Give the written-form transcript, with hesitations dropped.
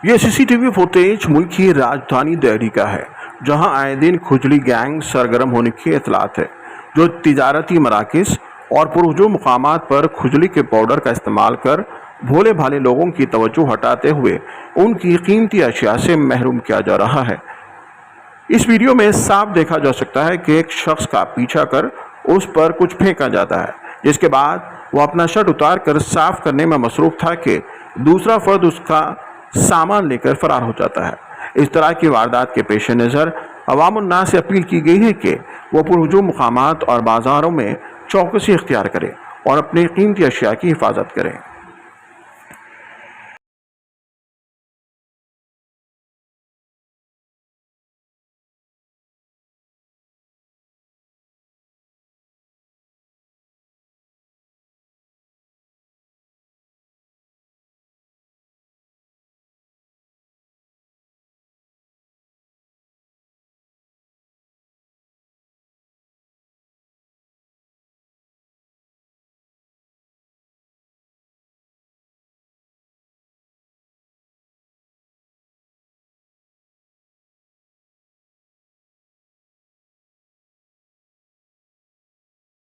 یہ CCTV footage ملک کی راجدھانی دہلی کا ہے، جہاں آئے دن کھجلی گینگ سرگرم ہونے کی اطلاعات ہے، جو تجارتی مراکز اور پرہجوم مقامات پر کھجلی کے پاؤڈر کا استعمال کر بھولے بھالے لوگوں کی توجہ ہٹاتے ہوئے ان کی قیمتی اشیاء سے محروم کیا جا رہا ہے۔ اس ویڈیو میں صاف دیکھا جا سکتا ہے کہ ایک شخص کا پیچھا کر اس پر کچھ پھینکا جاتا ہے، جس کے بعد وہ اپنا شرٹ اتار کر صاف کرنے میں مصروف تھا کہ دوسرا فرد اس کا سامان لے کر فرار ہو جاتا ہے۔ اس طرح کی واردات کے پیش نظر عوام الناس سے اپیل کی گئی ہے کہ وہ پرہجوم مقامات اور بازاروں میں چوکسی اختیار کریں اور اپنی قیمتی اشیاء کی حفاظت کریں۔